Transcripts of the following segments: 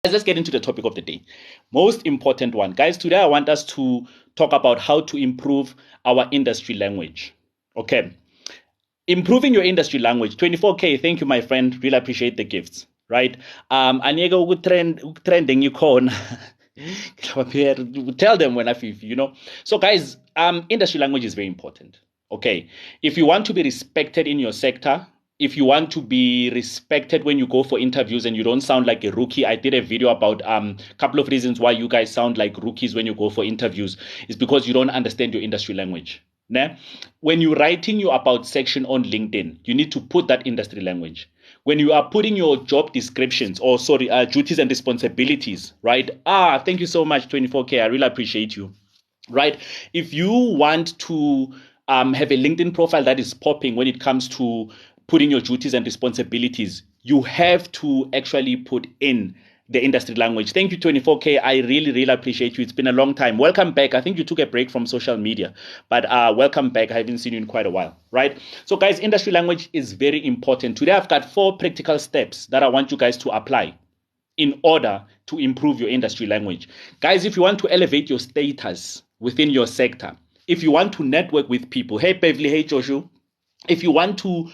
Let's get into the topic of the day. Most important one. Guys, today I want us to talk about how to improve our industry language. Okay. Improving your industry language. 24K. Thank you, my friend. Really appreciate the gifts. Right? Anyego trending you con. Tell them when I feel. So guys, industry language is very important. Okay. If you want to be respected in your sector, if you want to be respected when you go for interviews and you don't sound like a rookie, I did a video about a couple of reasons why you guys sound like rookies when you go for interviews. It's because you don't understand your industry language. Né? When you're writing your about section on LinkedIn, you need to put that industry language. When you are putting your job descriptions duties and responsibilities, right? Thank you so much, 24K. I really appreciate you. Right? If you want to have a LinkedIn profile that is popping when it comes to putting your duties and responsibilities, you have to actually put in the industry language. Thank you, 24K. I really, really appreciate you. It's been a long time. Welcome back. I think you took a break from social media, but welcome back. I haven't seen you in quite a while, right? So guys, industry language is very important. Today, I've got 4 practical steps that I want you guys to apply in order to improve your industry language. Guys, if you want to elevate your status within your sector, if you want to network with people, hey, Beverly, hey, Joshua, if you want to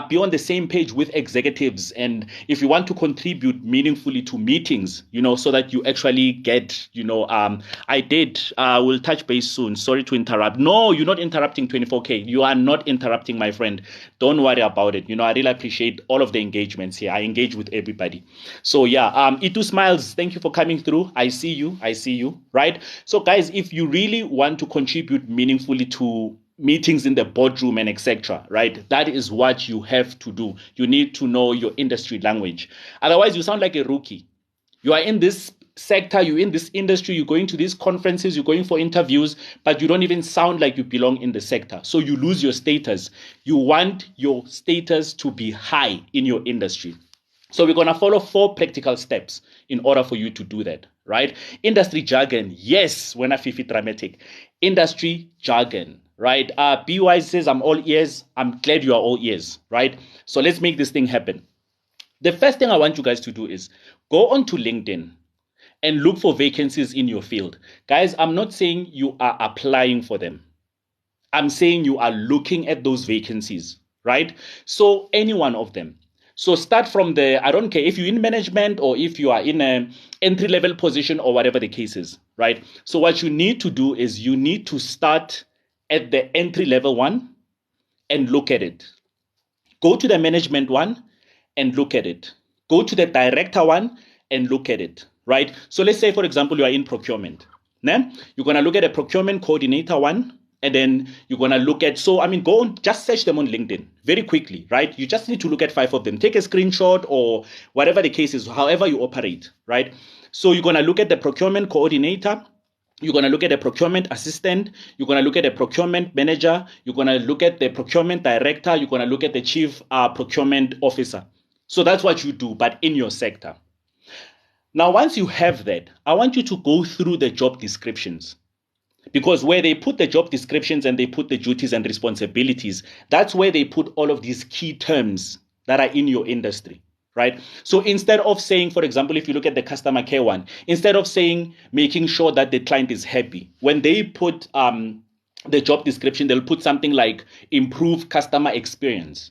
be on the same page with executives, and if you want to contribute meaningfully to meetings, so that you actually get, we'll touch base soon. Sorry to interrupt. No, you're not interrupting, 24K. You are not interrupting, my friend. Don't worry about it. I really appreciate all of the engagements here. I engage with everybody. So yeah, Itu Smiles, thank you for coming through. I see you, right? So guys, if you really want to contribute meaningfully to meetings in the boardroom and etc., right? That is what you have to do. You need to know your industry language. Otherwise, you sound like a rookie. You are in this sector, you're in this industry, you're going to these conferences, you're going for interviews, but you don't even sound like you belong in the sector. So you lose your status. You want your status to be high in your industry. So we're going to follow 4 practical steps in order for you to do that, right? Industry jargon. Yes, when I feel dramatic. Industry jargon. Right? BY says, I'm all ears. I'm glad you are all ears, right? So let's make this thing happen. The first thing I want you guys to do is go onto LinkedIn and look for vacancies in your field. Guys, I'm not saying you are applying for them. I'm saying you are looking at those vacancies, right? So any one of them. So start from I don't care if you're in management or if you are in an entry-level position or whatever the case is, right? So what you need to do is you need to start at the entry level one and look at it. Go to the management one and look at it. Go to the director one and look at it, right? So let's say, for example, you are in procurement. Né? You're going to look at a procurement coordinator one, and then you're going to look at, go on, just search them on LinkedIn very quickly, right? You just need to look at 5 of them. Take a screenshot or whatever the case is, however you operate, right? So you're going to look at the procurement coordinator. You're going to look at a procurement assistant. You're going to look at a procurement manager. You're going to look at the procurement director. You're going to look at the chief procurement officer. So that's what you do, but in your sector. Now, once you have that, I want you to go through the job descriptions. Because where they put the job descriptions and they put the duties and responsibilities, that's where they put all of these key terms that are in your industry. Right? So instead of saying, for example, if you look at the customer care one, instead of saying making sure that the client is happy, when they put the job description, they'll put something like improve customer experience.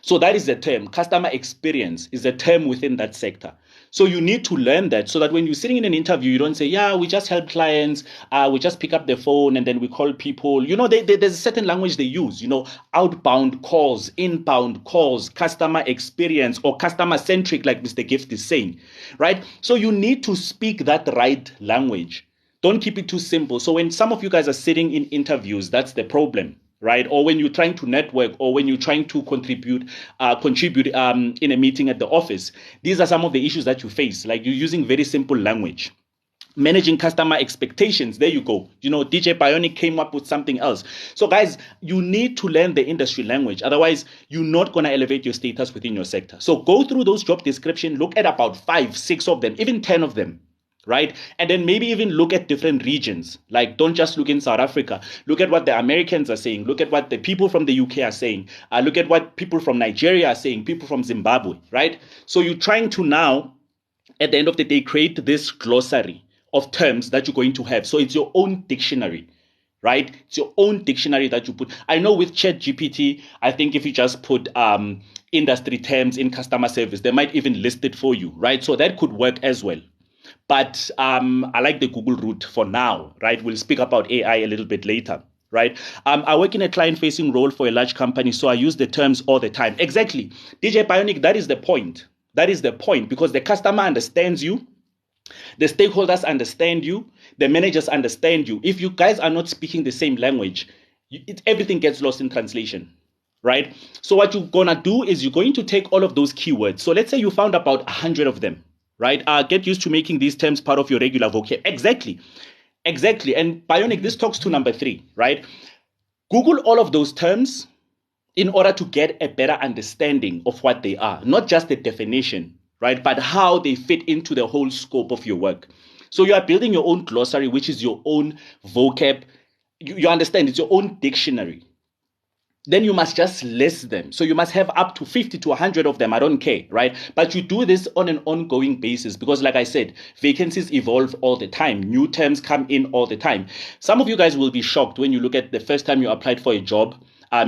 So that is the term. Customer experience is a term within that sector. So you need to learn that so that when you're sitting in an interview, you don't say, yeah, we just help clients. We just pick up the phone and then we call people. There's a certain language they use, outbound calls, inbound calls, customer experience or customer centric, like Mr. Gift is saying, right? So you need to speak that right language. Don't keep it too simple. So when some of you guys are sitting in interviews, that's the problem. Right? Or when you're trying to network or when you're trying to contribute in a meeting at the office, these are some of the issues that you face. Like you're using very simple language. Managing customer expectations. There you go. DJ Bionic came up with something else. So guys, you need to learn the industry language. Otherwise, you're not going to elevate your status within your sector. So go through those job descriptions, look at about 5, 6 of them, even 10 of them. Right? And then maybe even look at different regions. Like, don't just look in South Africa. Look at what the Americans are saying. Look at what the people from the UK are saying. Look at what people from Nigeria are saying, people from Zimbabwe, right? So you're trying to now at the end of the day, create this glossary of terms that you're going to have. So it's your own dictionary, right? It's your own dictionary that you put. I know with ChatGPT, I think if you just put industry terms in customer service, they might even list it for you, right? So that could work as well. But I like the Google route for now, right? We'll speak about AI a little bit later, right? I work in a client-facing role for a large company, so I use the terms all the time. Exactly. DJ Bionic, that is the point. That is the point, because the customer understands you, the stakeholders understand you, the managers understand you. If you guys are not speaking the same language, everything gets lost in translation, right? So what you're gonna do is you're going to take all of those keywords. So let's say you found about 100 of them, right? Get used to making these terms part of your regular vocab. Exactly. And Bionic, this talks to number 3, right? Google all of those terms in order to get a better understanding of what they are, not just the definition, right, but how they fit into the whole scope of your work. So you are building your own glossary, which is your own vocab. You understand, it's your own dictionary. Then you must just list them. So you must have up to 50 to 100 of them. I don't care, right? But you do this on an ongoing basis because, like I said, vacancies evolve all the time. New terms come in all the time. Some of you guys will be shocked when you look at the first time you applied for a job.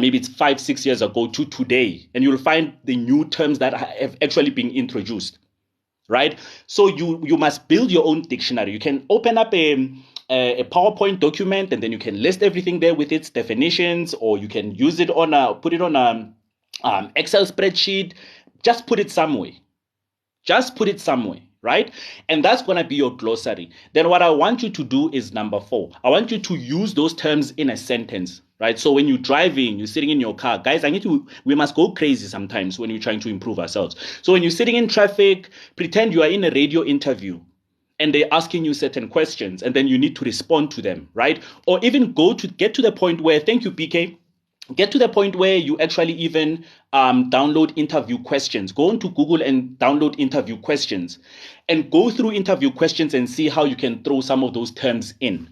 Maybe it's 5-6 years ago to today, and you'll find the new terms that have actually been introduced, right? So you must build your own dictionary. You can open up a PowerPoint document, and then you can list everything there with its definitions, or you can use it on put it on a Excel spreadsheet. Just put it somewhere. Right? And that's going to be your glossary. Then what I want you to do is number 4. I want you to use those terms in a sentence, right? So when you're driving, you're sitting in your car, guys, we must go crazy sometimes when we're trying to improve ourselves. So when you're sitting in traffic, pretend you are in a radio interview and they're asking you certain questions, and then you need to respond to them, right? Or even get to the point where, thank you, PK, get to the point where you actually even download interview questions. Go into Google and download interview questions and go through interview questions and see how you can throw some of those terms in.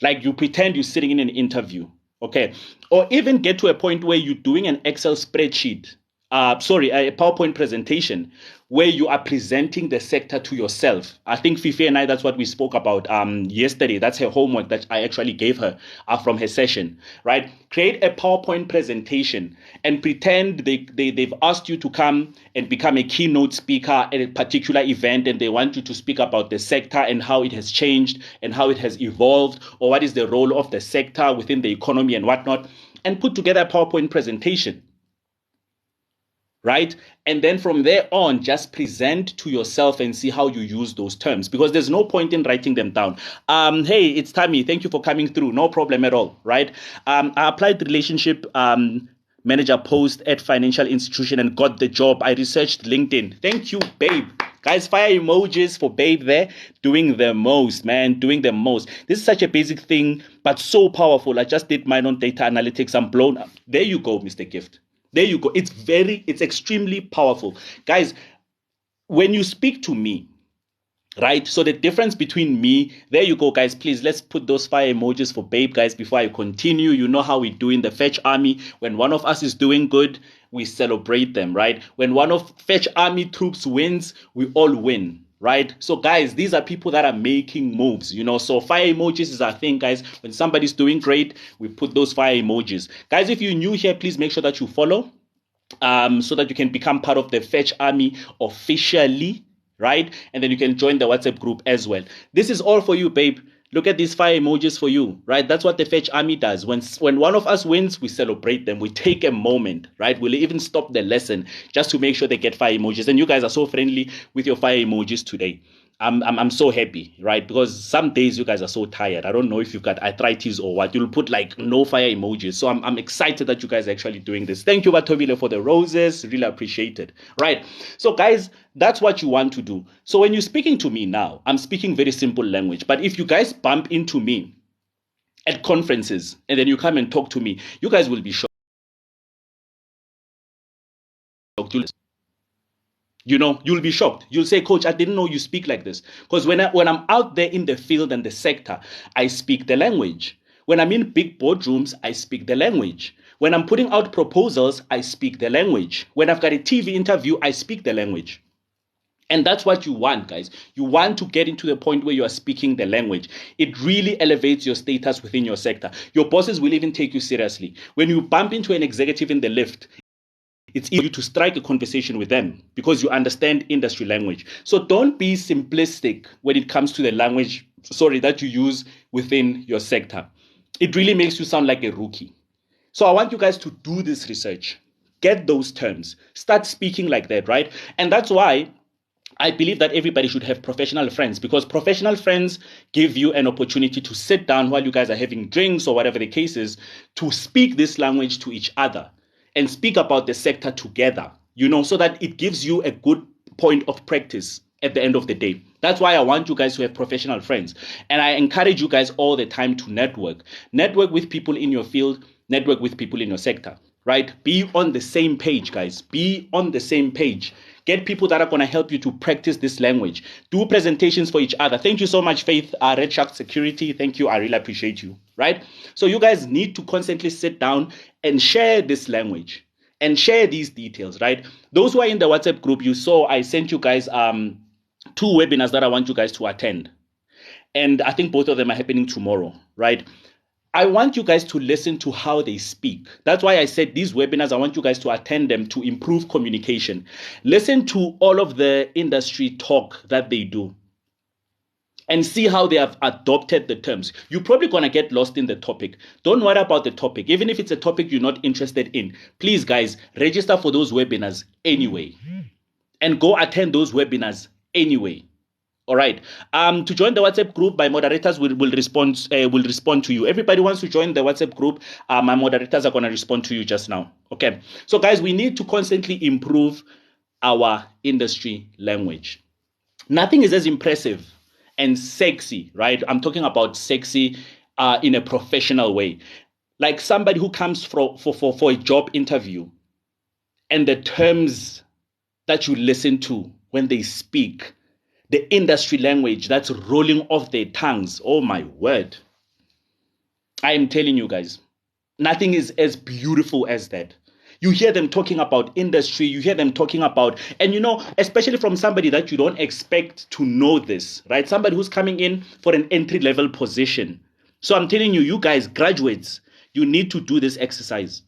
Like you pretend you're sitting in an interview, okay? Or even get to a point where you're doing an Excel spreadsheet, a PowerPoint presentation where you are presenting the sector to yourself. I think Fifi and I, that's what we spoke about yesterday. That's her homework that I actually gave her from her session, right? Create a PowerPoint presentation and pretend they've asked you to come and become a keynote speaker at a particular event, and they want you to speak about the sector and how it has changed and how it has evolved, or what is the role of the sector within the economy and whatnot, and put together a PowerPoint presentation. Right? And then from there on, just present to yourself and see how you use those terms, because there's no point in writing them down. Hey, it's Tammy. Thank you for coming through. No problem at all. Right? I applied relationship manager post at financial institution and got the job. I researched LinkedIn. Thank you, babe. Guys, fire emojis for babe there. Doing the most, man. Doing the most. This is such a basic thing, but so powerful. I just did mine on data analytics. I'm blown up. There you go, Mr. Gift. There you go. It's extremely powerful. Guys, when you speak to me, right? So the difference between me, there you go, guys. Please, let's put those fire emojis for babe, guys, before I continue. You know how we do in the Fetch Army. When one of us is doing good, we celebrate them, right? When one of Fetch Army troops wins, we all win. Right? So guys, these are people that are making moves, so fire emojis is our thing, guys. When somebody's doing great, we put those fire emojis. Guys, if you're new here, please make sure that you follow so that you can become part of the Fetch Army officially, right? And then you can join the WhatsApp group as well. This is all for you, babe. Look at these fire emojis for you, right? That's what the Fetch Army does. When one of us wins, we celebrate them. We take a moment, right? We'll even stop the lesson just to make sure they get fire emojis. And you guys are so friendly with your fire emojis today. I'm so happy, right? Because some days you guys are so tired. I don't know if you've got arthritis or what. You'll put like no fire emojis. So I'm excited that you guys are actually doing this. Thank you, Batobile, for the roses. Really appreciate it. Right. So guys, that's what you want to do. So when you're speaking to me now, I'm speaking very simple language. But if you guys bump into me at conferences and then you come and talk to me, you guys will be shocked. You'll be shocked. You'll say, Coach, I didn't know you speak like this. Because when I'm out there in the field and the sector, I speak the language. When I'm in big boardrooms, I speak the language. When I'm putting out proposals, I speak the language. When I've got a TV interview, I speak the language. And that's what you want, guys. You want to get into the point where you are speaking the language. It really elevates your status within your sector. Your bosses will even take you seriously. When you bump into an executive in the lift, it's easy to strike a conversation with them because you understand industry language. So don't be simplistic when it comes to the language, that you use within your sector. It really makes you sound like a rookie. So I want you guys to do this research. Get those terms. Start speaking like that, right? And that's why I believe that everybody should have professional friends, because professional friends give you an opportunity to sit down while you guys are having drinks or whatever the case is, to speak this language to each other and speak about the sector together, so that it gives you a good point of practice at the end of the day. That's why I want you guys to have professional friends. And I encourage you guys all the time to network. Network with people in your field, network with people in your sector, right? Be on the same page, guys. Be on the same page. Get people that are going to help you to practice this language. Do presentations for each other. Thank you so much, Faith, Red Shark Security. Thank you. I really appreciate you, right? So you guys need to constantly sit down and share this language and share these details, right? Those who are in the WhatsApp group, you saw I sent you guys 2 webinars that I want you guys to attend. And I think both of them are happening tomorrow, right? I want you guys to listen to how they speak. That's why I said these webinars, I want you guys to attend them to improve communication. Listen to all of the industry talk that they do and see how they have adopted the terms. You're probably going to get lost in the topic. Don't worry about the topic. Even if it's a topic you're not interested in, please, guys, register for those webinars anyway and go attend those webinars anyway. All right. To join the WhatsApp group, my moderators will respond to you. Everybody wants to join the WhatsApp group. My moderators are going to respond to you just now. Okay. So, guys, we need to constantly improve our industry language. Nothing is as impressive and sexy, right? I'm talking about sexy in a professional way. Like somebody who comes for a job interview, and the terms that you listen to when they speak, the industry language that's rolling off their tongues. Oh my word. I am telling you guys, nothing is as beautiful as that. You hear them talking about industry, you hear them talking about, and especially from somebody that you don't expect to know this, right? Somebody who's coming in for an entry-level position. So I'm telling you, you guys, graduates, you need to do this exercise,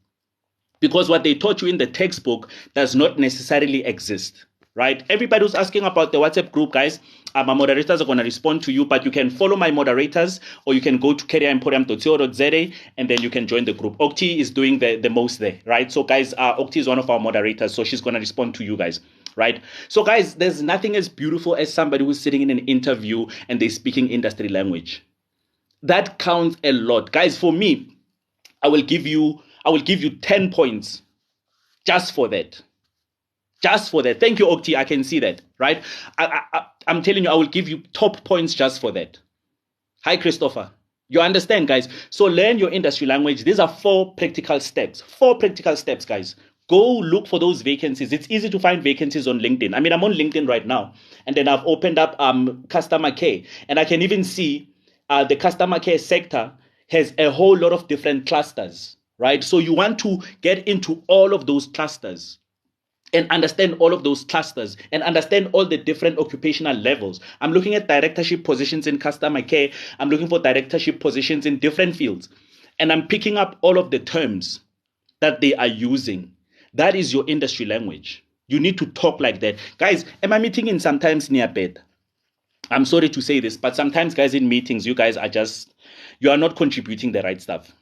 because what they taught you in the textbook does not necessarily exist. Right? Everybody who's asking about the WhatsApp group, guys, my moderators are going to respond to you, but you can follow my moderators, or you can go to careeremporium.co.za and then you can join the group. Okti is doing the most there, right? So, guys, Okti is one of our moderators, so she's going to respond to you guys, right? So, guys, there's nothing as beautiful as somebody who's sitting in an interview and they're speaking industry language. That counts a lot. Guys, for me, I will give you 10 points just for that. Just for that. Thank you, Okti. I can see that, right? I'm telling you, I will give you top points just for that. Hi, Christopher. You understand, guys? So learn your industry language. These are 4 practical steps. 4 practical steps, guys. Go look for those vacancies. It's easy to find vacancies on LinkedIn. I mean, I'm on LinkedIn right now. And then I've opened up customer care. And I can even see the customer care sector has a whole lot of different clusters, right? So you want to get into all of those clusters and understand all of those clusters and understand all the different occupational levels. I'm looking at directorship positions in customer care. I'm looking for directorship positions in different fields. And I'm picking up all of the terms that they are using. That is your industry language. You need to talk like that. Guys, am I meeting in sometimes near bed? I'm sorry to say this, but sometimes, guys, in meetings, you guys you are not contributing the right stuff.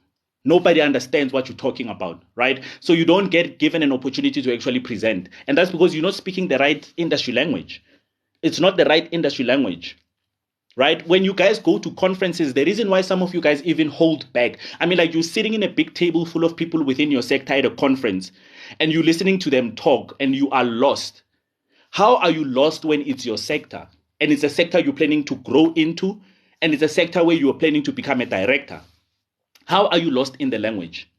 Nobody understands what you're talking about, right? So you don't get given an opportunity to actually present. And that's because you're not speaking the right industry language. It's not the right industry language, right? When you guys go to conferences, the reason why some of you guys even hold back, I mean, like, you're sitting in a big table full of people within your sector at a conference and you're listening to them talk and you are lost. How are you lost when it's your sector and it's a sector you're planning to grow into and it's a sector where you're planning to become a director? How are you lost in the language?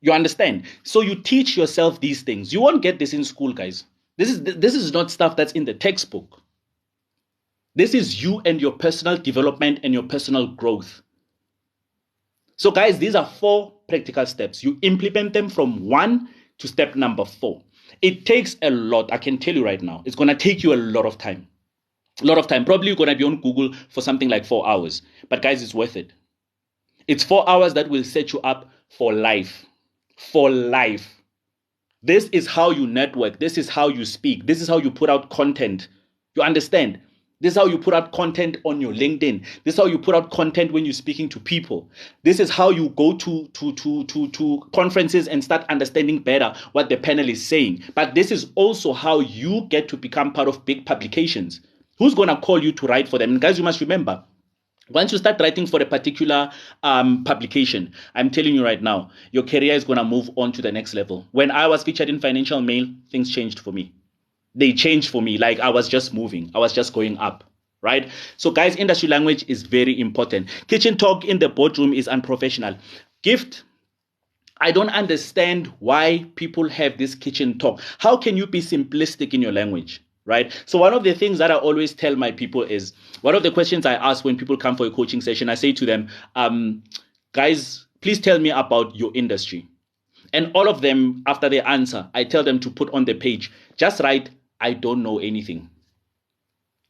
You understand? So you teach yourself these things. You won't get this in school, guys. This is not stuff that's in the textbook. This is you and your personal development and your personal growth. So, guys, these are 4 practical steps. You implement them from 1 to step number 4. It takes a lot. I can tell you right now, it's going to take you a lot of time. A lot of time. Probably you're going to be on Google for something like 4 hours. But guys, it's worth it. It's 4 hours that will set you up for life. For life. This is how you network. This is how you speak. This is how you put out content. You understand? This is how you put out content on your LinkedIn. This is how you put out content when you're speaking to people. This is how you go to conferences and start understanding better what the panel is saying. But this is also how you get to become part of big publications. Who's going to call you to write for them? And guys, you must remember, once you start writing for a particular publication, I'm telling you right now, your career is going to move on to the next level. When I was featured in Financial Mail, things changed for me. They changed for me. Like I was just moving. I was just going up, right? So guys, industry language is very important. Kitchen talk in the boardroom is unprofessional. Gift, I don't understand why people have this kitchen talk. How can you be simplistic in your language, right? So one of the things that I always tell my people is, one of the questions I ask when people come for a coaching session, I say to them, guys, please tell me about your industry. And all of them, after they answer, I tell them to put on the page, just write, I don't know anything.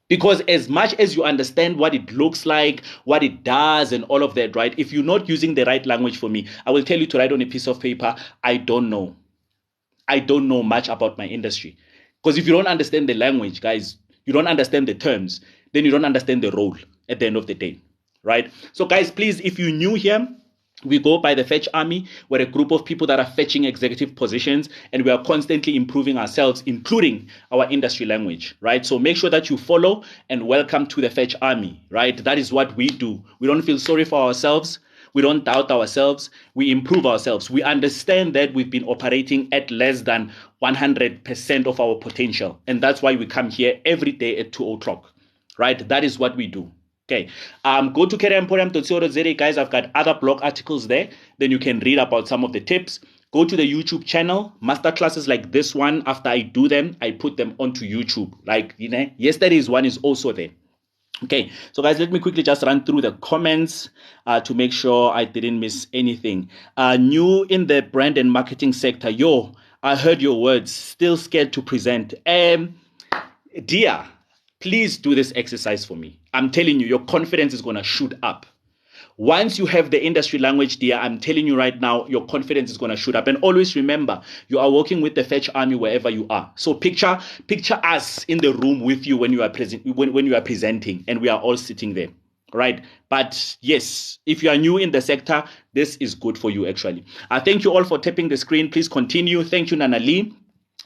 Because as much as you understand what it looks like, what it does, and all of that, right? If you're not using the right language for me, I will tell you to write on a piece of paper, I don't know. I don't know much about my industry. Because if you don't understand the language, guys, you don't understand the terms, then you don't understand the role at the end of the day, right? So guys, please, if you're new here, we go by the Fetch Army. We're a group of people that are fetching executive positions, and we are constantly improving ourselves, including our industry language, right? So make sure that you follow, and welcome to the Fetch Army, right? That is what we do. We don't feel sorry for ourselves. We don't doubt ourselves. We improve ourselves. We understand that we've been operating at less than 100% of our potential. And that's why we come here every day at 2 o'clock, right? That is what we do. Okay, go to careeremporium.co.za, guys. I've got other blog articles there. Then you can read about some of the tips. Go to the YouTube channel. Masterclasses like this one, after I do them, I put them onto YouTube. Like, you know, yesterday's one is also there. Okay, so guys, let me quickly just run through the comments to make sure I didn't miss anything. New in the brand and marketing sector. Yo, I heard your words. Still scared to present. Dear, please do this exercise for me. I'm telling you, your confidence is going to shoot up. Once you have the industry language, dear, I'm telling you right now, your confidence is going to shoot up. And always remember, you are working with the Fetch Army wherever you are. So picture us in the room with you when you are when you are presenting, and we are all sitting there, right? But yes, if you are new in the sector, this is good for you actually. Thank you all for tapping the screen. Please continue. Thank you, Nana Lee.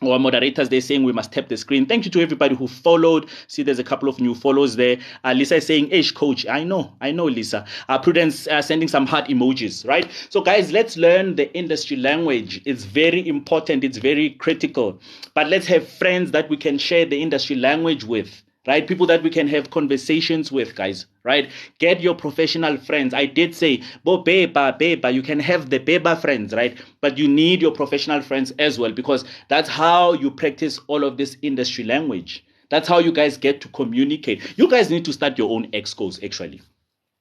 Our moderators, they're saying we must tap the screen. Thank you to everybody who followed. See, there's a couple of new follows there. Lisa is saying, coach. I know, Lisa. Prudence sending some heart emojis, right? So guys, let's learn the industry language. It's very important. It's very critical. But let's have friends that we can share the industry language with, right? People that we can have conversations with, guys, right? Get your professional friends. I did say, bo beba, you can have the beba friends, right? But you need your professional friends as well, because that's how you practice all of this industry language. That's how you guys get to communicate. You guys need to start your own excos, actually.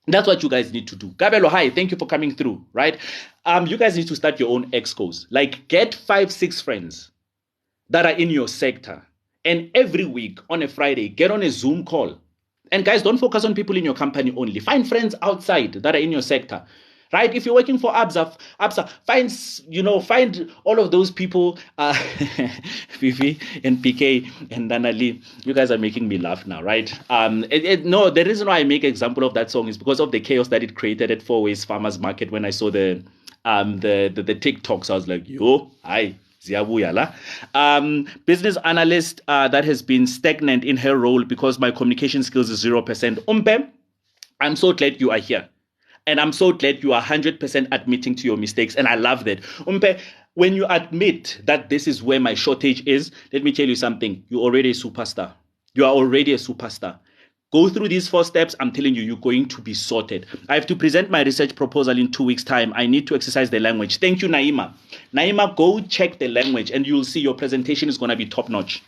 That's what you guys need to do. Gabelo, hi, thank you for coming through, right? You guys need to start your own excos. Like, get 5-6 friends that are in your sector. And every week on a Friday, get on a Zoom call. And guys, don't focus on people in your company only. Find friends outside that are in your sector, right? If you're working for ABSA, find all of those people, Fifi and PK and Danali. You guys are making me laugh now, right? No, the reason why I make an example of that song is because of the chaos that it created at Four Ways Farmers Market. When I saw the TikToks, I was like, yo, hi. Business analyst that has been stagnant in her role because my communication skills is 0%. I'm so glad you are here. And I'm so glad you are 100% admitting to your mistakes. And I love that. When you admit that this is where my shortage is, let me tell you something. You're already a superstar. You are already a superstar. Go through these 4 steps. I'm telling you, you're going to be sorted. I have to present my research proposal in 2 weeks' time. I need to exercise the language. Thank you, Naima. Naima, go check the language and you'll see your presentation is going to be top-notch.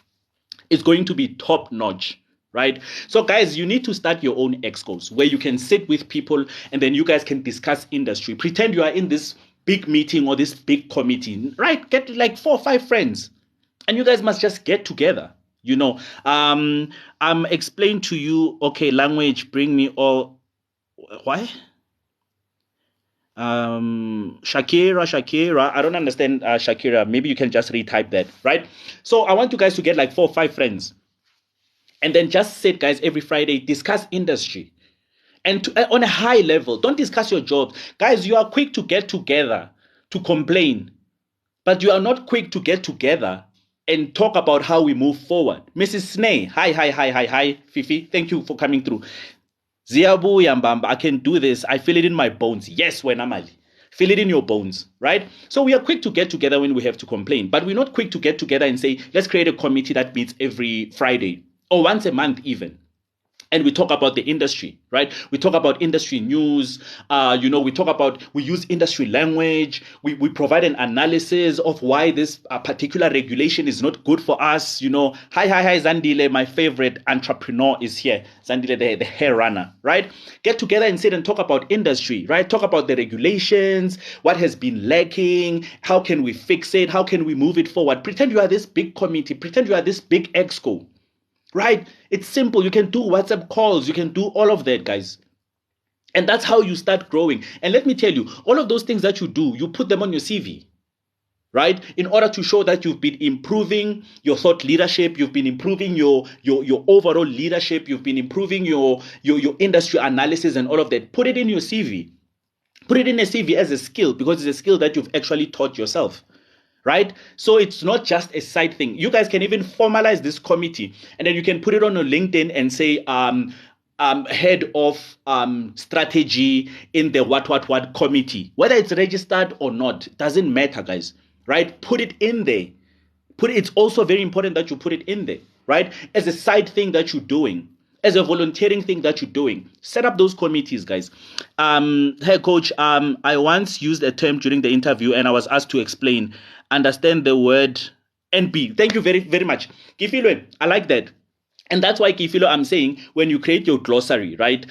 It's going to be top-notch, right? So, guys, you need to start your own excos where you can sit with people and then you guys can discuss industry. Pretend you are in this big meeting or this big committee, right? Get like 4 or 5 friends. And you guys must just get together. I'm explain to you, okay, language, bring me all. Why? Shakira, I don't understand Shakira. Maybe you can just retype that, right? So I want you guys to get like 4 or 5 friends, and then just sit, guys, every Friday, discuss industry. And on a high level, don't discuss your job. Guys, you are quick to get together to complain, but you are not quick to get together and talk about how we move forward. Mrs. Snay, hi, Fifi, thank you for coming through. Ziabu Yambamba, I can do this. I feel it in my bones. Yes, Wenamali. Feel it in your bones, right? So we are quick to get together when we have to complain, but we're not quick to get together and say, let's create a committee that meets every Friday or once a month even. And we talk about the industry, right? We talk about industry news. We use industry language. We provide an analysis of why this particular regulation is not good for us. Hi, Zandile, my favorite entrepreneur is here. Zandile, the hair runner, right? Get together and sit and talk about industry, right? Talk about the regulations, what has been lacking, how can we fix it, how can we move it forward. Pretend you are this big committee, pretend you are this big exco. Right? It's simple. You can do WhatsApp calls. You can do all of that, guys. And that's how you start growing. And let me tell you, all of those things that you do, you put them on your CV, right? In order to show that you've been improving your thought leadership, you've been improving your overall leadership, you've been improving your industry analysis and all of that. Put it in your CV. Put it in a CV as a skill, because it's a skill that you've actually taught yourself. Right? So it's not just a side thing. You guys can even formalize this committee, and then you can put it on your LinkedIn and say, head of strategy in the what committee. Whether it's registered or not, doesn't matter, guys. Right? Put it in there. It's also very important that you put it in there, right? As a side thing that you're doing, as a volunteering thing that you're doing. Set up those committees, guys. Hey, coach, I once used a term during the interview and I was asked to explain. Understand the word NB. Thank you very, very much. Kifilwe, I like that. And that's why, Kifilo, I'm saying when you create your glossary, right?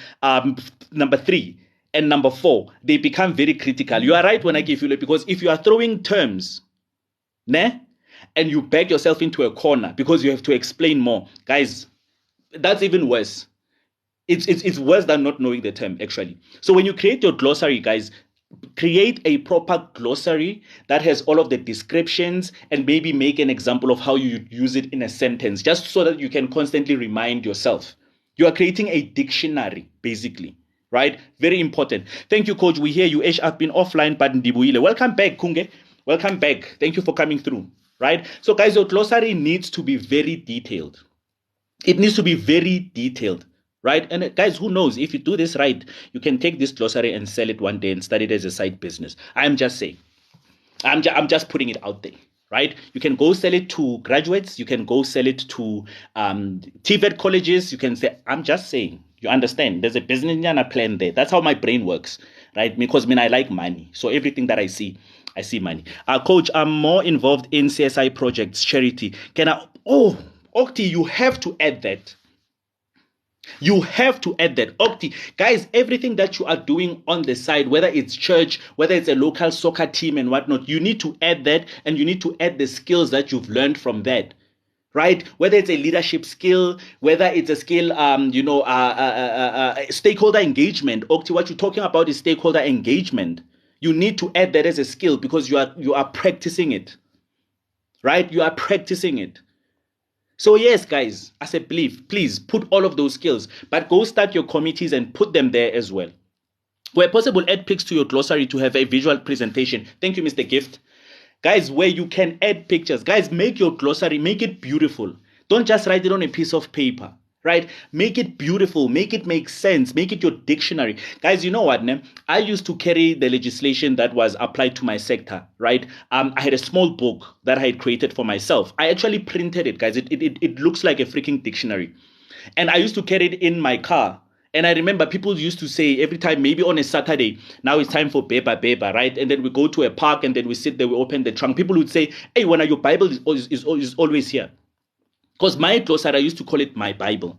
Number 3 and number 4, they become very critical. You are right when I give you, because if you are throwing terms, and you back yourself into a corner because you have to explain more, guys, that's even worse. It's worse than not knowing the term, actually. So when you create your glossary, guys, create a proper glossary that has all of the descriptions and maybe make an example of how you use it in a sentence, just so that you can constantly remind yourself. You are creating a dictionary, basically, right? Very important. Thank you, coach. We hear you. I've been offline, but Ndibuile. Welcome back, Kunge. Welcome back. Thank you for coming through, right? So, guys, your glossary needs to be very detailed. It needs to be very detailed. Right? And guys, who knows, if you do this right, you can take this glossary and sell it one day and start it as a side business. I'm just saying. I'm just putting it out there, right? You can go sell it to graduates. You can go sell it to TVET colleges. You can say, I'm just saying. You understand? There's a business plan there. That's how my brain works, right? Because I like money. So everything that I see money. Coach, I'm more involved in CSI projects, charity. Okti, you have to add that. You have to add that. Okti, guys, everything that you are doing on the side, whether it's church, whether it's a local soccer team and whatnot, you need to add that, and you need to add the skills that you've learned from that. Right? Whether it's a leadership skill, whether it's a skill, stakeholder engagement. Okti, what you're talking about is stakeholder engagement. You need to add that as a skill because you are practicing it. Right? You are practicing it. So yes, guys, as I believe, please put all of those skills, but go start your committees and put them there as well. Where possible, add pics to your glossary to have a visual presentation. Thank you, Mr. Gift. Guys, where you can add pictures. Guys, make your glossary, make it beautiful. Don't just write it on a piece of paper, right? Make it beautiful, make it make sense, make it your dictionary. Guys, you know what, I used to carry the legislation that was applied to my sector, right? I had a small book that I had created for myself. I actually printed it, guys. It looks like a freaking dictionary. And I used to carry it in my car. And I remember people used to say every time, maybe on a Saturday, now it's time for Beba, right? And then we go to a park and then we sit there, we open the trunk. People would say, hey, when your Bible is always here. Because my glossary, I used to call it my Bible.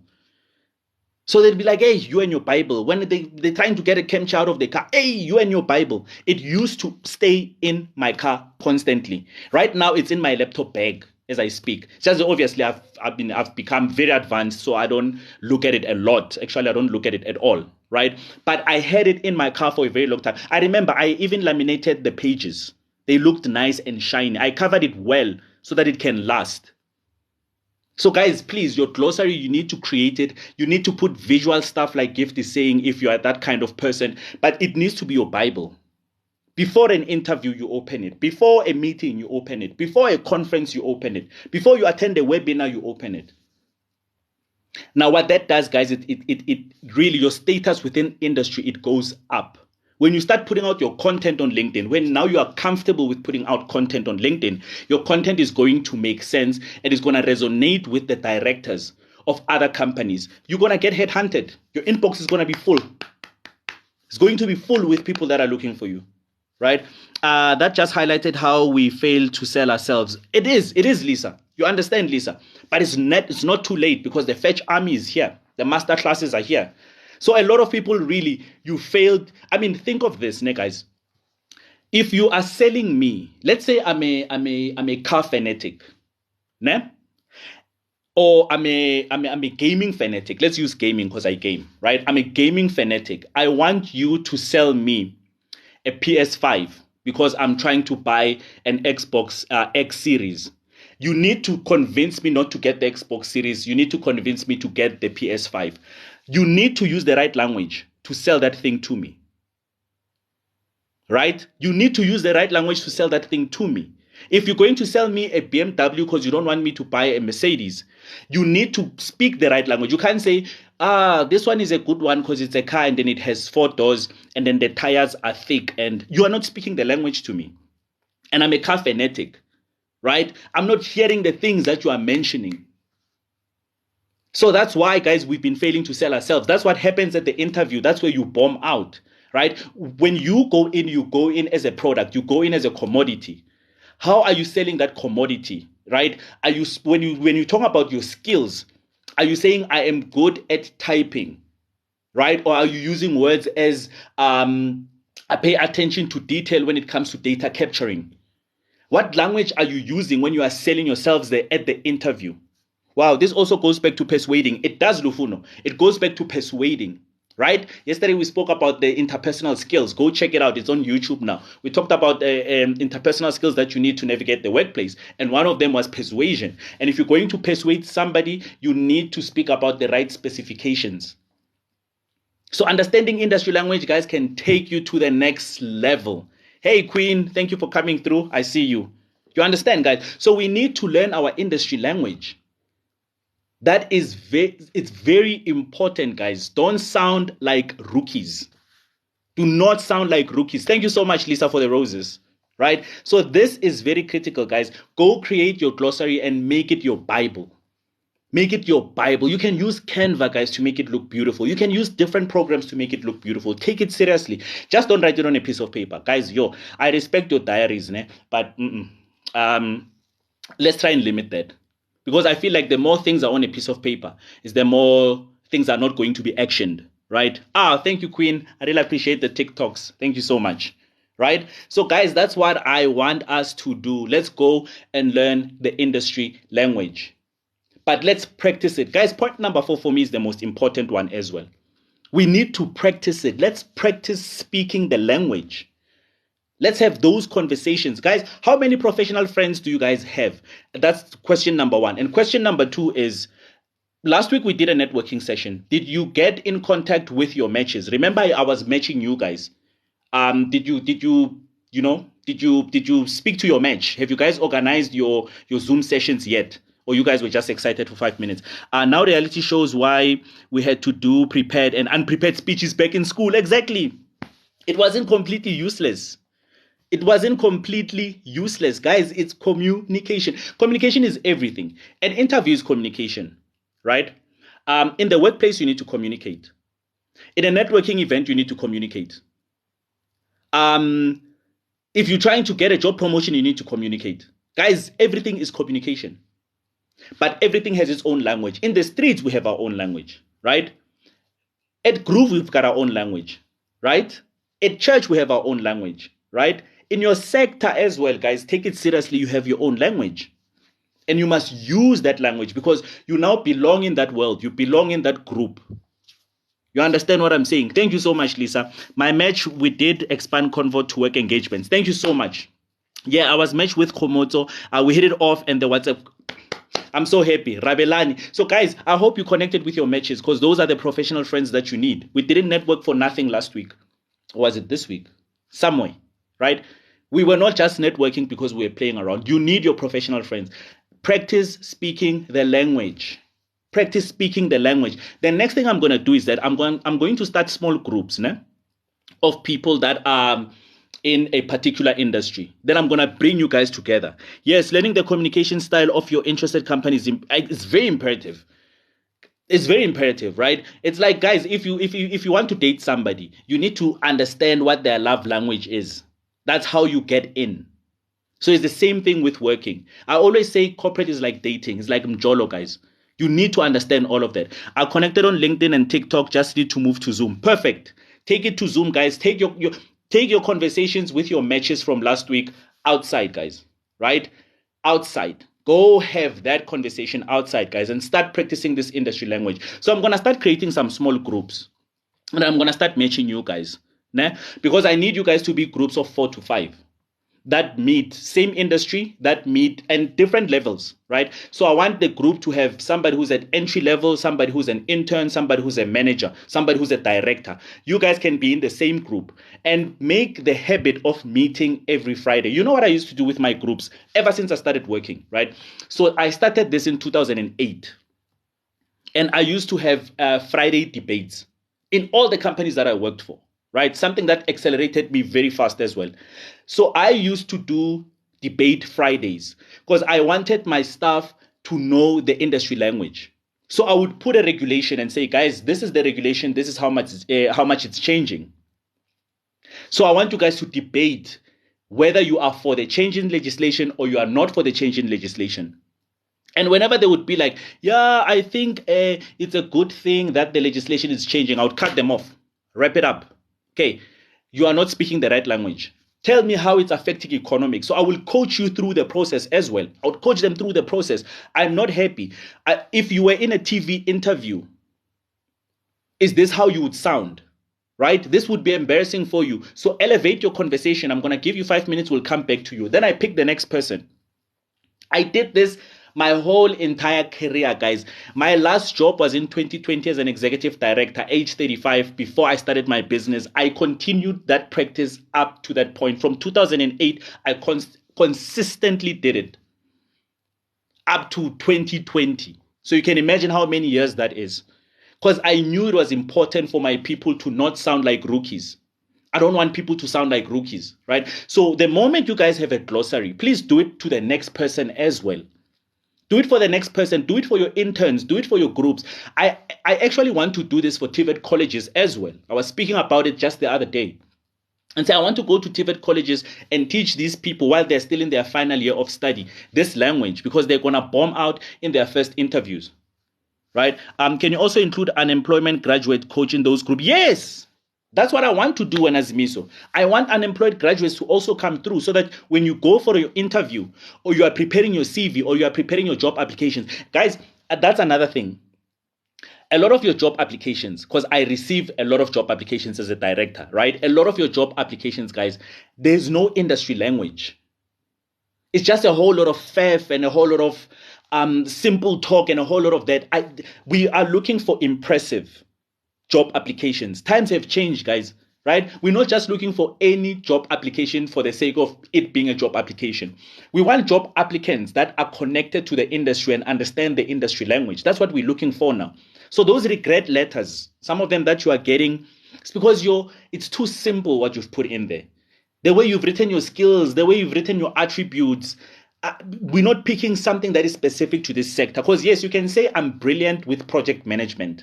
So they'd be like, hey, you and your Bible. When they're trying to get a camch out of the car, hey, you and your Bible. It used to stay in my car constantly. Right now, it's in my laptop bag. as I speak. Just obviously I've become very advanced, so I don't look at it a lot. Actually, I don't look at it at all, right? But I had it in my car for a very long time. I remember I even laminated the pages. They looked nice and shiny. I covered it well so that it can last. So guys, please, your glossary, you need to create it. You need to put visual stuff like Gift is saying if you are that kind of person, but it needs to be your Bible. Before an interview, you open it. Before a meeting, you open it. Before a conference, you open it. Before you attend a webinar, you open it. Now, what that does, guys, it really, your status within industry, it goes up. When you start putting out your content on LinkedIn, when now you are comfortable with putting out content on LinkedIn, your content is going to make sense and is going to resonate with the directors of other companies. You're going to get headhunted. Your inbox is going to be full. It's going to be full with people that are looking for you, right? That just highlighted how we fail to sell ourselves. It is, Lisa. You understand, Lisa? But it's not too late because the Fetch Army is here. The master classes are here. So a lot of people really, you failed. I mean, think of this, guys. If you are selling me, let's say I'm a car fanatic, ne? Or I'm a gaming fanatic. Let's use gaming because I game, right? I'm a gaming fanatic. I want you to sell me a PS5 because I'm trying to buy an Xbox X series. You need to convince me not to get the Xbox series. You need to convince me to get the PS5. You need to use the right language to sell that thing to me. Right? You need to use the right language to sell that thing to me. If you're going to sell me a BMW because you don't want me to buy a Mercedes, you need to speak the right language. You can't say, this one is a good one because it's a car and then it has 4 doors and then the tires are thick, and you are not speaking the language to me. And I'm a car fanatic, right? I'm not hearing the things that you are mentioning. So that's why, guys, we've been failing to sell ourselves. That's what happens at the interview. That's where you bomb out, right? When you go in as a product, you go in as a commodity. How are you selling that commodity, right? Are you when you talk about your skills, are you saying I am good at typing, right? Or are you using words as I pay attention to detail when it comes to data capturing? What language are you using when you are selling yourselves there at the interview? Wow, this also goes back to persuading. It does, Lufuno. It goes back to persuading, right? Yesterday we spoke about the interpersonal skills. Go check it out. It's on YouTube now. We talked about interpersonal skills that you need to navigate the workplace. And one of them was persuasion. And if you're going to persuade somebody, you need to speak about the right specifications. So understanding industry language, guys, can take you to the next level. Hey, Queen, thank you for coming through. I see you. You understand, guys? So we need to learn our industry language. That is it's very important, guys. Don't sound like rookies. Do not sound like rookies. Thank you so much, Lisa, for the roses, right? So this is very critical, guys. Go create your glossary and make it your Bible. Make it your Bible. You can use Canva, guys, to make it look beautiful. You can use different programs to make it look beautiful. Take it seriously. Just don't write it on a piece of paper. Guys, I respect your diaries, but let's try and limit that. Because I feel like the more things are on a piece of paper, is the more things are not going to be actioned, right? Thank you, Queen. I really appreciate the TikToks. Thank you so much, right? So, guys, that's what I want us to do. Let's go and learn the industry language. But let's practice it. Guys, point number 4 for me is the most important one as well. We need to practice it. Let's practice speaking the language. Let's have those conversations. Guys, how many professional friends do you guys have? That's question number 1. And question number 2 is, last week we did a networking session. Did you get in contact with your matches? Remember, I was matching you guys. Did you speak to your match? Have you guys organized your Zoom sessions yet? Or you guys were just excited for 5 minutes? Now reality shows why we had to do prepared and unprepared speeches back in school. Exactly. It wasn't completely useless. It wasn't completely useless, guys. It's communication. Communication is everything. An interview is communication, right? In the workplace, you need to communicate. In a networking event, you need to communicate. If you're trying to get a job promotion, you need to communicate. Guys, everything is communication. But everything has its own language. In the streets, we have our own language, right? At Groove, we've got our own language, right? At church, we have our own language, right? In your sector as well, guys, take it seriously. You have your own language. And you must use that language because you now belong in that world. You belong in that group. You understand what I'm saying? Thank you so much, Lisa. My match, we did expand convo to work engagements. Thank you so much. Yeah, I was matched with Komoto. We hit it off and the WhatsApp. I'm so happy. Rabelani. So guys, I hope you connected with your matches because those are the professional friends that you need. We didn't network for nothing last week. Or was it this week? Somewhere, right? We were not just networking because we were playing around. You need your professional friends. Practice speaking the language. Practice speaking the language. The next thing I'm going to do is that I'm going to start small groups of people that are in a particular industry. Then I'm going to bring you guys together. Yes, learning the communication style of your interested company is very imperative. It's very imperative, right? It's like, guys, if you want to date somebody, you need to understand what their love language is. That's how you get in. So it's the same thing with working. I always say corporate is like dating. It's like mjolo, guys. You need to understand all of that. I connected on LinkedIn and TikTok, just need to move to Zoom. Perfect. Take it to Zoom, guys. Take your conversations with your matches from last week outside, guys, right? Outside. Go have that conversation outside, guys, and start practicing this industry language. So I'm going to start creating some small groups, and I'm going to start matching you guys, because I need you guys to be groups of 4 to 5 that meet same industry, that meet and different levels, right? So I want the group to have somebody who's at entry level, somebody who's an intern, somebody who's a manager, somebody who's a director. You guys can be in the same group and make the habit of meeting every Friday. You know what I used to do with my groups ever since I started working, right? So I started this in 2008. And I used to have Friday debates in all the companies that I worked for, right? Something that accelerated me very fast as well. So I used to do debate Fridays because I wanted my staff to know the industry language. So I would put a regulation and say, guys, this is the regulation. This is how much it's changing. So I want you guys to debate whether you are for the change in legislation or you are not for the change in legislation. And whenever they would be like, yeah, I think it's a good thing that the legislation is changing, I would cut them off, wrap it up. Okay, you are not speaking the right language. Tell me how it's affecting economics. So I will coach you through the process as well. I would coach them through the process. I'm not happy. If you were in a TV interview, is this how you would sound? Right? This would be embarrassing for you. So elevate your conversation. I'm going to give you 5 minutes. We'll come back to you. Then I pick the next person. I did this my whole entire career, guys. My last job was in 2020 as an executive director, age 35, before I started my business. I continued that practice up to that point. From 2008, I consistently did it up to 2020. So you can imagine how many years that is. Because I knew it was important for my people to not sound like rookies. I don't want people to sound like rookies, right? So the moment you guys have a glossary, please do it to the next person as well. Do it for the next person. Do it for your interns. Do it for your groups. I actually want to do this for TVET colleges as well. I was speaking about it just the other day. And say, I want to go to TVET colleges and teach these people while they're still in their final year of study this language because they're going to bomb out in their first interviews, right? Can you also include unemployment graduate coach in those groups? Yes. That's what I want to do when Azimiso. I want unemployed graduates to also come through so that when you go for your interview or you are preparing your CV or you are preparing your job applications, guys, that's another thing. A lot of your job applications, because I receive a lot of job applications as a director, right? A lot of your job applications, guys, there's no industry language. It's just a whole lot of faff and a whole lot of simple talk and a whole lot of that. We are looking for impressive job applications. Times have changed, guys, right? We're not just looking for any job application for the sake of it being a job application. We want job applicants that are connected to the industry and understand the industry language. That's what we're looking for now. So those regret letters, some of them that you are getting, it's because it's too simple what you've put in there. The way you've written your skills, the way you've written your attributes, we're not picking something that is specific to this sector. Because yes, you can say I'm brilliant with project management.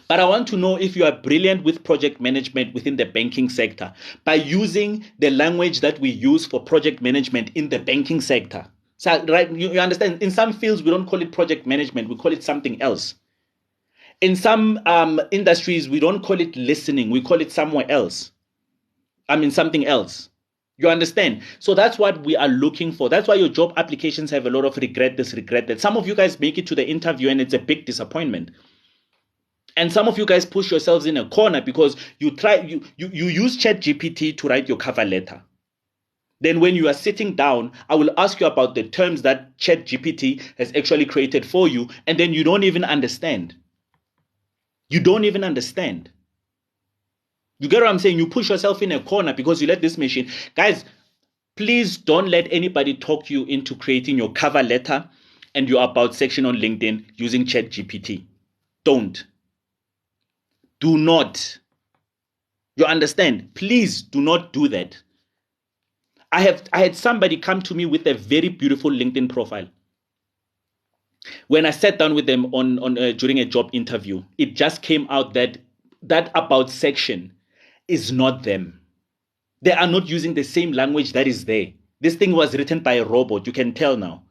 But I want to know if you are brilliant with project management within the banking sector by using the language that we use for project management in the banking sector. So, right, you understand, in some fields, we don't call it project management, we call it something else. In some industries, we don't call it listening, we call it somewhere else. Something else. You understand? So that's what we are looking for. That's why your job applications have a lot of regret this, regret that. Some of you guys make it to the interview and it's a big disappointment. And some of you guys push yourselves in a corner because you use ChatGPT to write your cover letter. Then when you are sitting down, I will ask you about the terms that ChatGPT has actually created for you, and then you don't even understand. You don't even understand. You get what I'm saying? You push yourself in a corner because you let this machine. Guys, please don't let anybody talk you into creating your cover letter and your about section on LinkedIn using ChatGPT. Don't. Do not. You understand? Please do not do that. I had somebody come to me with a very beautiful LinkedIn profile. When I sat down with them during a job interview, it just came out that about section is not them. They are not using the same language that is there. This thing was written by a robot. You can tell now.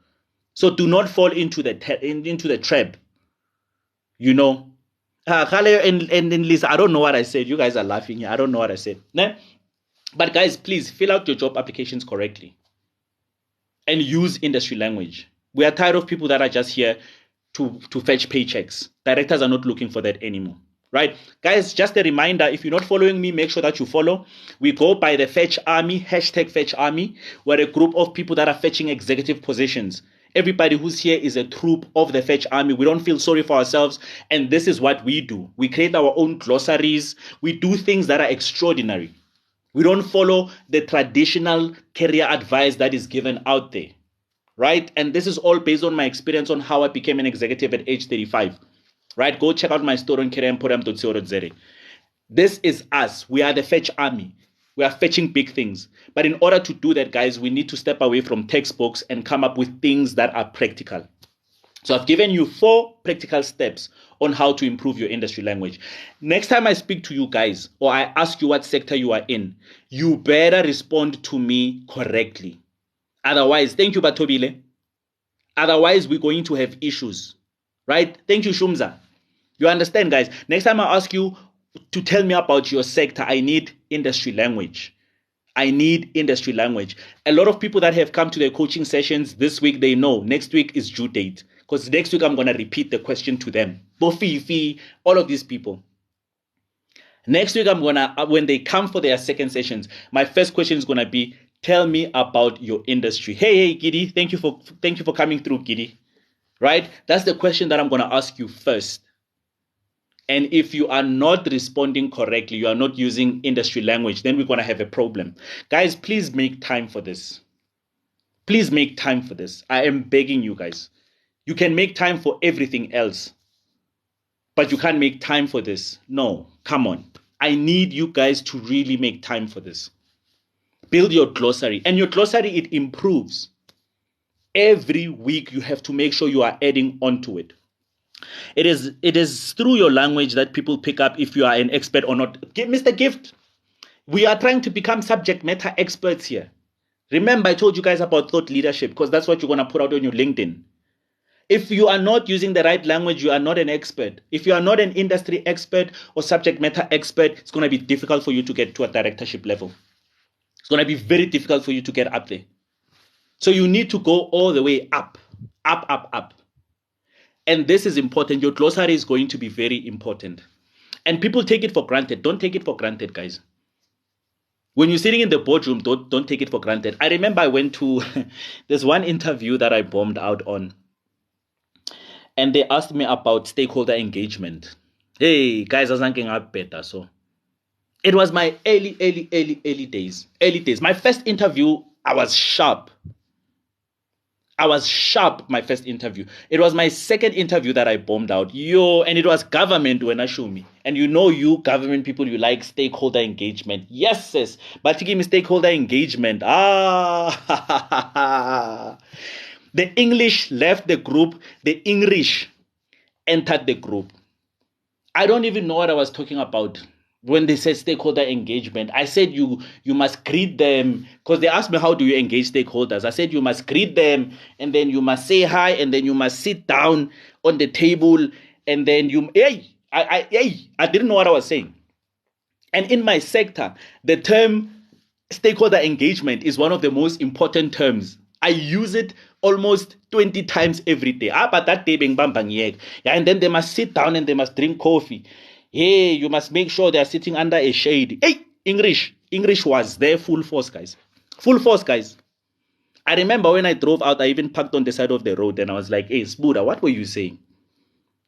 So do not fall into the trap. You know. And Lisa, I don't know what I said. You guys are laughing here. I don't know what I said. But guys, please fill out your job applications correctly and use industry language. We are tired of people that are just here to fetch paychecks. Directors are not looking for that anymore. Right? Guys, just a reminder, if you're not following me, make sure that you follow. We go by the Fetch Army, hashtag Fetch Army. We're a group of people that are fetching executive positions. Everybody who's here is a troop of the Fetch Army. We don't feel sorry for ourselves. And this is what we do. We create our own glossaries. We do things that are extraordinary. We don't follow the traditional career advice that is given out there. Right? And this is all based on my experience on how I became an executive at age 35. Right? Go check out my story on careeremporium.co.za. This is us. We are the Fetch Army. We are fetching big things. But in order to do that, guys, we need to step away from textbooks and come up with things that are practical. So I've given you 4 practical steps on how to improve your industry language. Next time I speak to you guys, or I ask you what sector you are in, you better respond to me correctly. Otherwise, thank you, Batobile. Otherwise, we're going to have issues. Right? Thank you, Shumza. You understand, guys? Next time I ask you to tell me about your sector, I need industry language. I need industry language. A lot of people that have come to their coaching sessions this week, they know next week is due date. Because next week I'm going to repeat the question to them. Bofifi, all of these people. Next week I'm going to, when they come for their second sessions, my first question is going to be, tell me about your industry. Hey, Giddy, thank you for coming through, Giddy. Right? That's the question that I'm going to ask you first. And if you are not responding correctly, you are not using industry language, then we're going to have a problem. Guys, please make time for this. Please make time for this. I am begging you guys. You can make time for everything else, but you can't make time for this. No, come on. I need you guys to really make time for this. Build your glossary. And your glossary, it improves. Every week you have to make sure you are adding onto it. It is through your language that people pick up if you are an expert or not. Mr. Gift, we are trying to become subject matter experts here. Remember, I told you guys about thought leadership because that's what you're going to put out on your LinkedIn. If you are not using the right language, you are not an expert. If you are not an industry expert or subject matter expert, it's going to be difficult for you to get to a directorship level. It's going to be very difficult for you to get up there. So you need to go all the way up, up, up, up. And this is important. Your glossary is going to be very important. And people take it for granted. Don't take it for granted, guys. When you're sitting in the boardroom, don't take it for granted. I remember I went to, there's one interview that I bombed out on. And they asked me about stakeholder engagement. Hey, guys, I was thinking up better. So it was my early days. Early days. My first interview, I was sharp. My first interview. It was my second interview that I bombed out. And it was government when I show me. And you government people, you like stakeholder engagement. Yes, sis. But you give me stakeholder engagement. The English left the group. The English entered the group. I don't even know what I was talking about. When they said stakeholder engagement, I said you must greet them because they asked me how do you engage stakeholders. I said you must greet them and then you must say hi and then you must sit down on the table and then I didn't know what I was saying. And in my sector, the term stakeholder engagement is one of the most important terms. I use it almost 20 times every day. But that day, yeah, and then they must sit down and they must drink coffee. Hey, you must make sure they are sitting under a shade. Hey, English was there full force, guys. Full force, guys. I remember when I drove out, I even parked on the side of the road and I was like, hey, Spuda, what were you saying?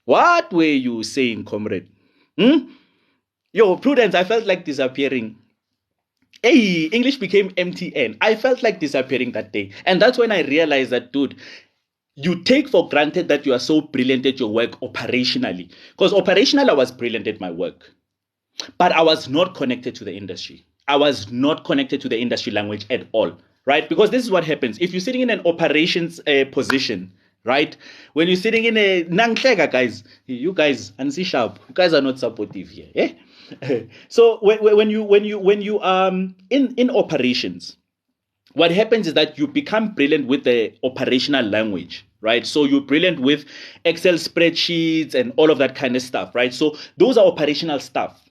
What were you saying, comrade? Yo, Prudence, I felt like disappearing. Hey, English became MTN. I felt like disappearing that day. And that's when I realized that, dude, you take for granted that you are so brilliant at your work operationally. Because operationally, I was brilliant at my work. But I was not connected to the industry. I was not connected to the industry language at all, right? Because this is what happens. If you're sitting in an operations position, right? When you're sitting in a Nanglega, guys, you guys, and sharp, you guys are not supportive here. Eh? So when you in operations, what happens is that you become brilliant with the operational language, right? So you're brilliant with Excel spreadsheets and all of that kind of stuff, right? So those are operational stuff,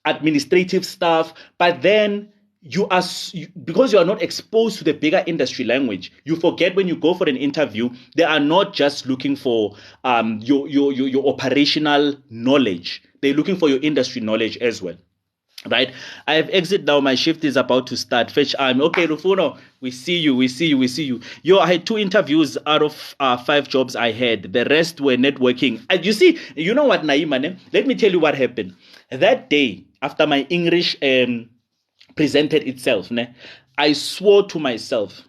administrative stuff, but then because you are not exposed to the bigger industry language, you forget when you go for an interview, they are not just looking for your operational knowledge. They're looking for your industry knowledge as well. Right, I have exit now. My shift is about to start. Fetch arm. Okay, Rufuno, we see you. Yo, I had 2 interviews out of 5 jobs I had. The rest were networking. You see, you know what, Naima? Let me tell you what happened. That day, after my English presented itself, I swore to myself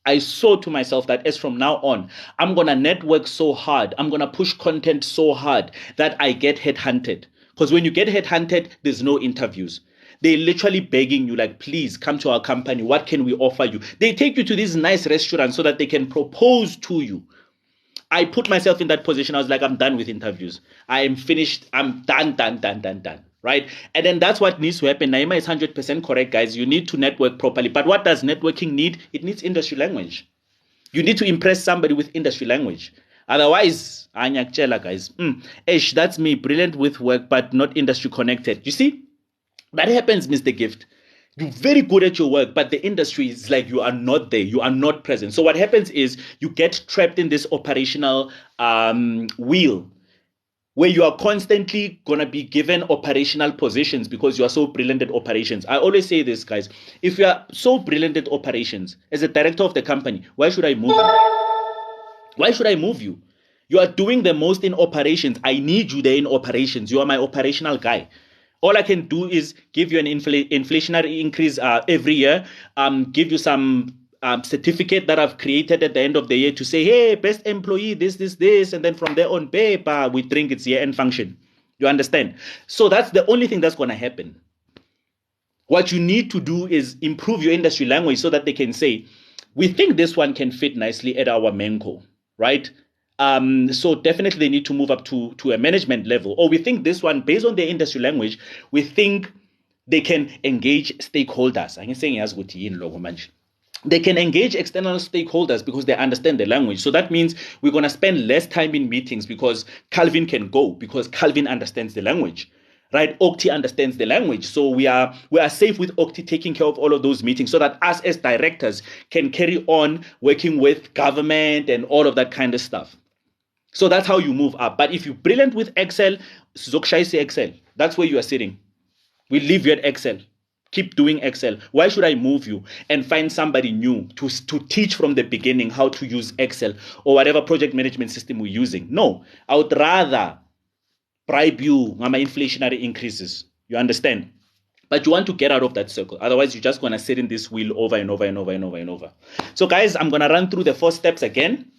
that as from now on, I'm going to network so hard. I'm going to push content so hard that I get headhunted. Because when you get headhunted, there's no interviews. They're literally begging you, like, please come to our company. What can we offer you? They take you to these nice restaurants so that they can propose to you. I put myself in that position. I was like, I'm done with interviews. I am finished. I'm done. Right? And then that's what needs to happen. Naima is 100% correct, guys. You need to network properly. But what does networking need? It needs industry language. You need to impress somebody with industry language. Otherwise, guys, that's me, brilliant with work, but not industry connected. You see, that happens, Mr. Gift. You're very good at your work, but the industry is like you are not there. You are not present. So what happens is you get trapped in this operational wheel where you are constantly going to be given operational positions because you are so brilliant at operations. I always say this, guys. If you are so brilliant at operations, as a director of the company, why should I move you? Why should I move you? You are doing the most in operations. I need you there in operations. You are my operational guy. All I can do is give you an inflationary increase every year, give you some certificate that I've created at the end of the year to say, hey, best employee, this, and then from there on, paper, we think it's year-end function. You understand? So that's the only thing that's going to happen. What you need to do is improve your industry language so that they can say, we think this one can fit nicely at our Menko, right? So definitely they need to move up to a management level. Or we think this one, based on their industry language, we think they can engage stakeholders. I'm saying as good in logo manage. They can engage external stakeholders because they understand the language. So that means we're going to spend less time in meetings because Calvin can go, because Calvin understands the language. Right? Octi understands the language. So we are safe with Octi taking care of all of those meetings so that us as directors can carry on working with government and all of that kind of stuff. So that's how you move up. But if you're brilliant with Excel, Excel, that's where you are sitting. We leave you at Excel. Keep doing Excel. Why should I move you and find somebody new to teach from the beginning how to use Excel or whatever project management system we're using? No, I would rather bribe you on my inflationary increases. You understand? But you want to get out of that circle. Otherwise, you're just going to sit in this wheel over and over. So guys, I'm going to run through the 4 steps again.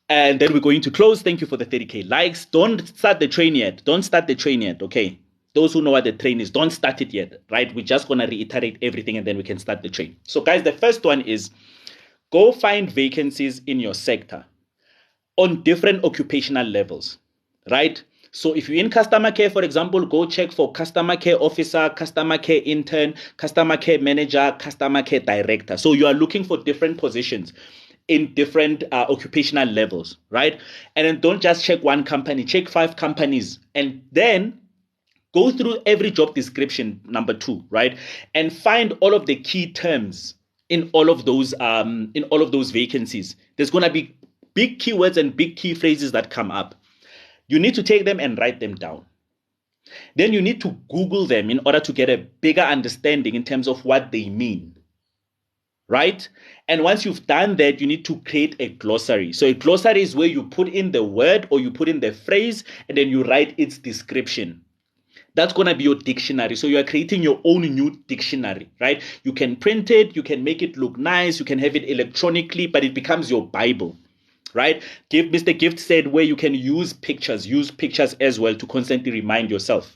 And then we're going to close. Thank you for the 30K likes. Don't start the train yet. Okay? Those who know what the train is, don't start it yet, right? We're just going to reiterate everything and then we can start the train. So guys, the first one is go find vacancies in your sector on different occupational levels, right? So if you're in customer care, for example, go check for customer care officer, customer care intern, customer care manager, customer care director. So you are looking for different positions in different occupational levels, right? And then don't just check one company, check 5 companies. And then Go through every job description, number 2, right? And find all of the key terms in all of those vacancies. There's going to be big keywords and big key phrases that come up. You need to take them and write them down. Then you need to Google them in order to get a bigger understanding in terms of what they mean. Right? And once you've done that, you need to create a glossary. So a glossary is where you put in the word or you put in the phrase and then you write its description. That's going to be your dictionary. So you are creating your own new dictionary, right? You can print it, you can make it look nice, you can have it electronically, but it becomes your Bible, right? Mr. Gift said where you can use pictures as well to constantly remind yourself.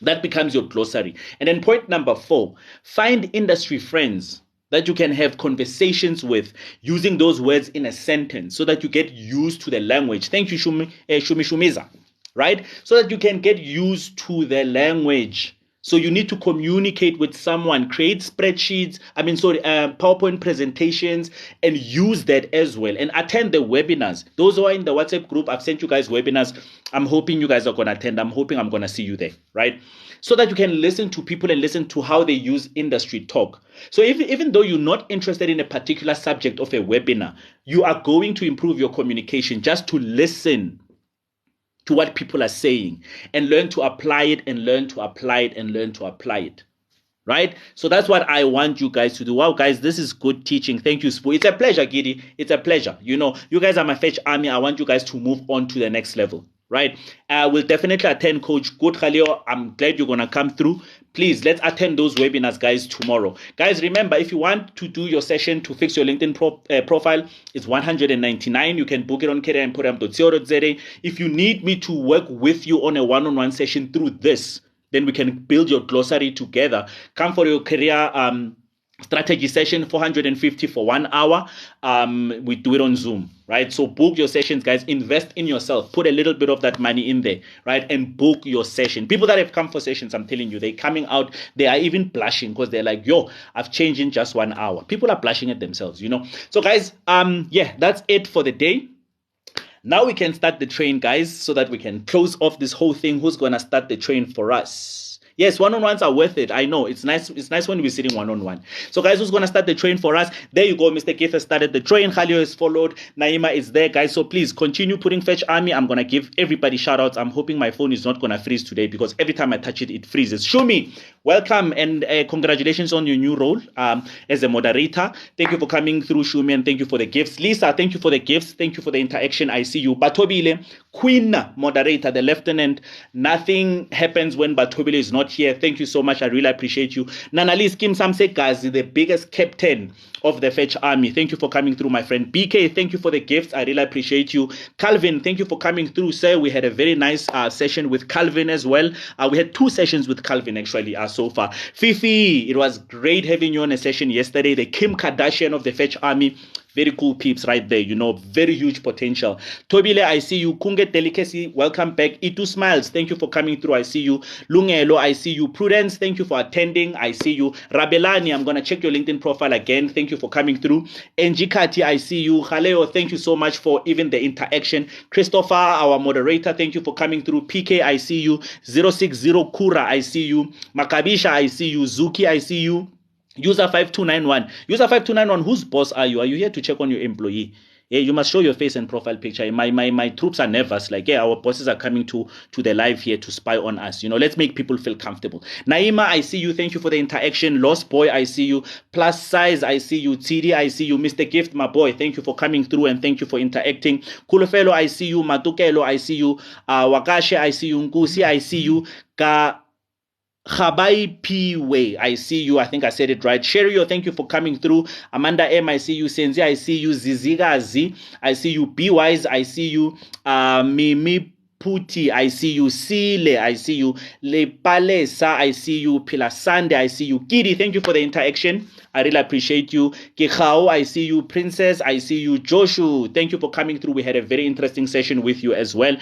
That becomes your glossary. And then point number 4, find industry friends that you can have conversations with using those words in a sentence so that you get used to the language. Thank you, Shumiza. Right? So that you can get used to the language. So you need to communicate with someone, create spreadsheets, PowerPoint presentations, and use that as well. And attend the webinars. Those who are in the WhatsApp group, I've sent you guys webinars. I'm hoping you guys are going to attend. I'm hoping I'm going to see you there, right? So that you can listen to people and listen to how they use industry talk. So even though you're not interested in a particular subject of a webinar, you are going to improve your communication just to listen to what people are saying and learn to apply it and learn to apply it and learn to apply it. Right? So that's what I want you guys to do. Wow, guys, this is good teaching. Thank you, Spo. It's a pleasure, Giddy. It's a pleasure. You know, you guys are my Fetch Army. I want you guys to move on to the next level. Right? We'll definitely attend Coach Good Khalil. I'm glad you're going to come through. Please, let's attend those webinars, guys, tomorrow. Guys, remember, if you want to do your session to fix your LinkedIn profile, it's $199. You can book it on careeremporium.co.za. If you need me to work with you on a one-on-one session through this, then we can build your glossary together. Come for your career strategy session, 450 for 1 hour. We do it on Zoom, right? So book your sessions, guys. Invest in yourself. Put a little bit of that money in there, right? And book your session. People that have come for sessions, I'm telling you, they're coming out. They are even blushing because they're like, yo, I've changed in just 1 hour. People are blushing at themselves, you know? So guys, yeah, that's it for the day. Now we can start the train, guys, so that we can close off this whole thing. Who's going to start the train for us? Yes, one-on-ones are worth it. I know. It's nice when we're sitting one-on-one. So, guys, who's going to start the train for us? There you go. Mr. Keith has started the train. Khalil has followed. Naima is there, guys. So, please continue putting Fetch Army. I'm going to give everybody shout-outs. I'm hoping my phone is not going to freeze today because every time I touch it, it freezes. Shumi, welcome and congratulations on your new role as a moderator. Thank you for coming through, Shumi, and thank you for the gifts. Lisa, thank you for the gifts. Thank you for the interaction. I see you. Batobile, Queen moderator, the lieutenant. Nothing happens when Batobile is not here. Thank you so much. I really appreciate you. Nanali Skim Samse Gazi, the biggest captain of the Fetch Army. Thank you for coming through, my friend. BK, thank you for the gifts. I really appreciate you. Calvin, thank you for coming through, sir. We had a very nice session with Calvin as well. We had 2 sessions with Calvin actually so far. Fifi, it was great having you on a session yesterday. The Kim Kardashian of the Fetch Army. Very cool peeps right there, you know, very huge potential. Tobile, I see you. Kunget Delicacy, welcome back. Itu Smiles, thank you for coming through. I see you. Lungelo, I see you. Prudence, thank you for attending. I see you. Rabelani, I'm going to check your LinkedIn profile again. Thank you for coming through. Njikati, I see you. Haleo, thank you so much for even the interaction. Christopher, our moderator, thank you for coming through. PK, I see you. 060 Kura, I see you. Makabisha, I see you. Zuki, I see you. User 5291. User 5291, whose boss are you? Are you here to check on your employee? Yeah, you must show your face and profile picture. My troops are nervous. Like, yeah, our bosses are coming to the live here to spy on us. You know, let's make people feel comfortable. Naima, I see you. Thank you for the interaction. Lost Boy, I see you. Plus Size, I see you. TD, I see you. Mr. Gift, my boy, thank you for coming through and thank you for interacting. Kulofelo, I see you. Matukelo, I see you. Wakashe, I see you. Nkusi, I see you. Khabai P Way, I see you. I think I said it right. Sherio, thank you for coming through. Amanda M, I see you. Senzi, I see you. Ziziga Z, I see you. B Wise, I see you. Mimi Puti, I see you. Sile, I see you. Lepalesa, I see you. Pilasande, I see you. Kidi, thank you for the interaction. I really appreciate you. Kekao, I see you. Princess, I see you. Joshu, thank you for coming through. We had a very interesting session with you as well.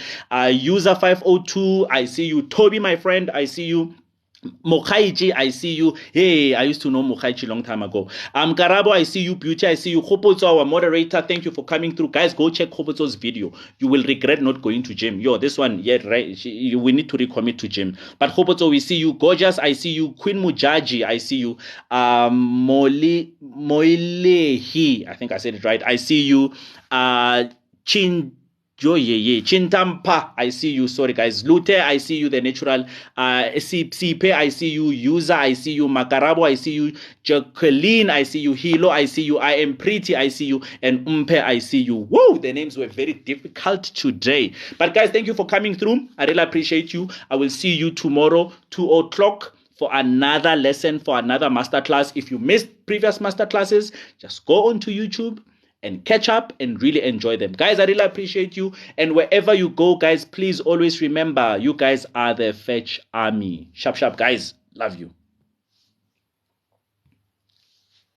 User 502, I see you. Toby, my friend, I see you. Mokhaiji, I see you. Hey, I used to know Mokhaiji long time ago. Karabo, I see you. Beauty, I see you. Khopotso, our moderator, thank you for coming through. Guys, go check Khopotso's video. You will regret not going to gym. Yo, this one, yeah, right. We need to recommit to gym. But Khopotso, we see you. Gorgeous, I see you. Queen Mujaji, I see you. Moilehi, I think I said it right. I see you. Chin. Joyeye, Chintampa, I see you. Sorry, guys. Lute, I see you. The natural. Sipe, I see you. User, I see you. Makarabo, I see you. Jacqueline, I see you. Hilo, I see you. I am pretty, I see you. And Umpe, I see you. Whoa, the names were very difficult today. But guys, thank you for coming through. I really appreciate you. I will see you tomorrow, 2 o'clock. For another lesson, for another masterclass. If you missed previous masterclasses, just go onto YouTube and catch up and really enjoy them. Guys, I really appreciate you. And wherever you go, guys, please always remember, you guys are the Fetch Army. Sharp, sharp, guys. Love you.